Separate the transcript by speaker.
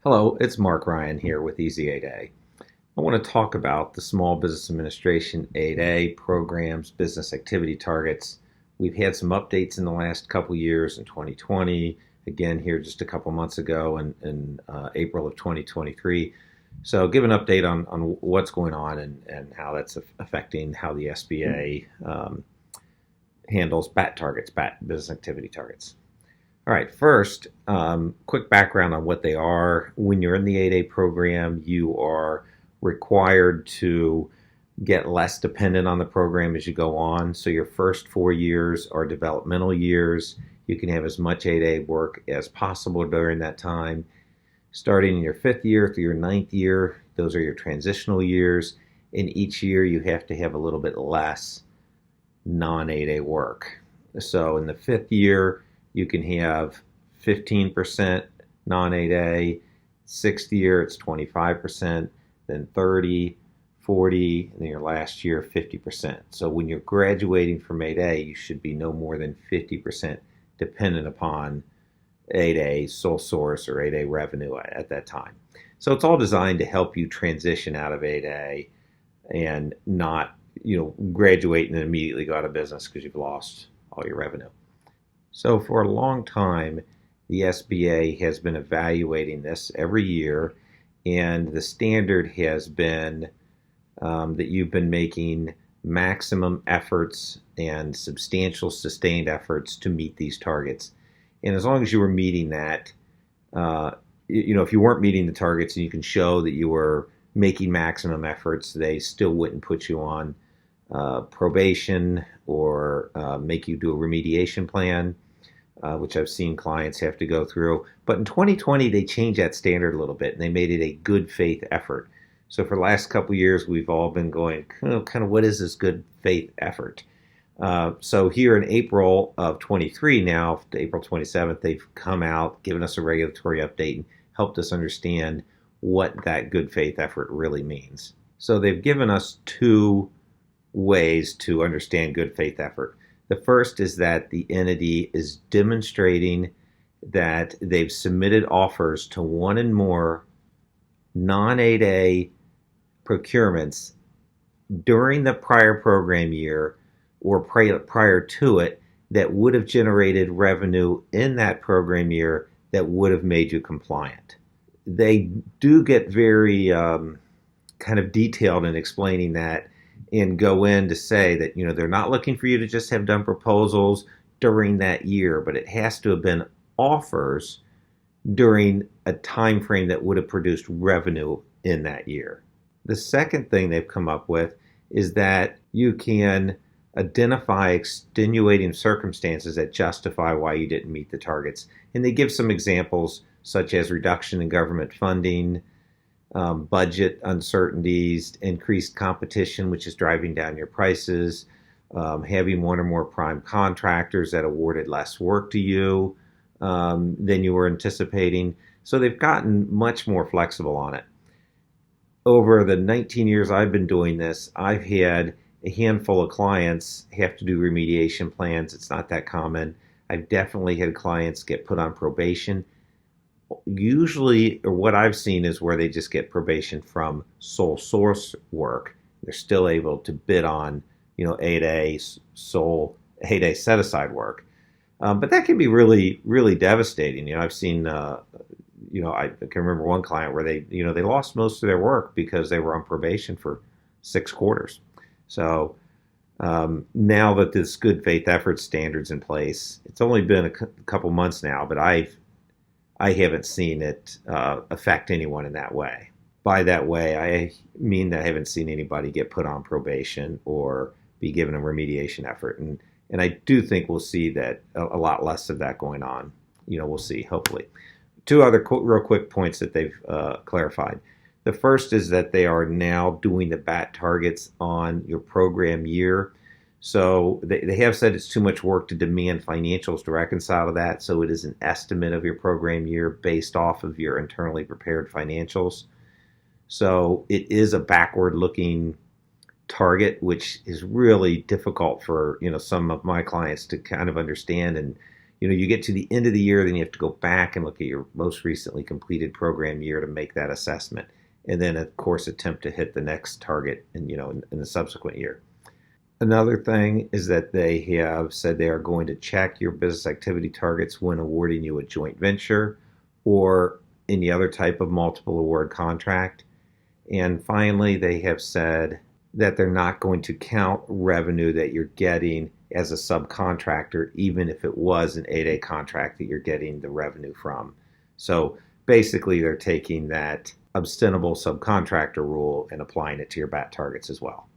Speaker 1: Hello, it's Mark Ryan here with Easy 8A. I want to talk about the Small Business Administration 8A programs, business activity targets. We've had some updates in the last couple years in 2020, again here just a couple months ago in April of 2023. So give an update on what's going on and how that's affecting how the SBA handles BAT targets, BAT business activity targets. All right, first, quick background on what they are. When you're in the 8A program, you are required to get less dependent on the program as you go on. So your first 4 years are developmental years. You can have as much 8A work as possible during that time. Starting in your 5th year through your 9th year, those are your transitional years. In each year, you have to have a little bit less non-8A work. So in the 5th year, you can have 15% non-8A. 6th year, it's 25%, then 30, 40, and then your last year, 50%. So when you're graduating from 8A, you should be no more than 50% dependent upon 8A sole source or 8A revenue at that time. So it's all designed to help you transition out of 8A and not, graduate and then immediately go out of business because you've lost all your revenue. So for a long time, the SBA has been evaluating this every year, and the standard has been that you've been making maximum efforts and substantial sustained efforts to meet these targets. And as long as you were meeting that, if you weren't meeting the targets and you can show that you were making maximum efforts, they still wouldn't put you on probation or make you do a remediation plan, which I've seen clients have to go through. But in 2020, they changed that standard a little bit, and they made it a good faith effort. So for the last couple of years, we've all been going, kind of what is this good faith effort? So here in April of 23 now, April 27th, they've come out, given us a regulatory update, and helped us understand what that good faith effort really means. So they've given us two ways to understand good faith effort. The first is that the entity is demonstrating that they've submitted offers to one and more non-8A procurements during the prior program year or prior to it that would have generated revenue in that program year that would have made you compliant. They do get very kind of detailed in explaining that and go in to say that, they're not looking for you to just have done proposals during that year, but it has to have been offers during a time frame that would have produced revenue in that year. The second thing they've come up with is that you can identify extenuating circumstances that justify why you didn't meet the targets. And they give some examples such as reduction in government funding, budget uncertainties, increased competition, which is driving down your prices, having one or more prime contractors that awarded less work to you than you were anticipating. So they've gotten much more flexible on it. Over the 19 years I've been doing this, I've had a handful of clients have to do remediation plans. It's not that common. I've definitely had clients get put on probation. Usually, or what I've seen is where they just get probation from sole source work. They're still able to bid on, 8A sole 8A set aside work, but that can be really, really devastating. I've seen, I can remember one client where they lost most of their work because they were on probation for 6 quarters. So now that this good faith effort standard's in place, it's only been a couple months now, but I haven't seen it affect anyone in that way. By that way, I mean that I haven't seen anybody get put on probation or be given a remediation effort. And I do think we'll see that a lot less of that going on. We'll see, hopefully. 2 other real quick points that they've clarified. The first is that they are now doing the BAT targets on your program year. So they have said it's too much work to demand financials to reconcile to that. So it is an estimate of your program year based off of your internally prepared financials. So it is a backward-looking target, which is really difficult for some of my clients to kind of understand. And You get to the end of the year, then you have to go back and look at your most recently completed program year to make that assessment. And then, of course, attempt to hit the next target in the subsequent year. Another thing is that they have said they are going to check your business activity targets when awarding you a joint venture or any other type of multiple award contract. And finally, they have said that they're not going to count revenue that you're getting as a subcontractor, even if it was an 8A contract that you're getting the revenue from. So basically, they're taking that abstenable subcontractor rule and applying it to your BAT targets as well.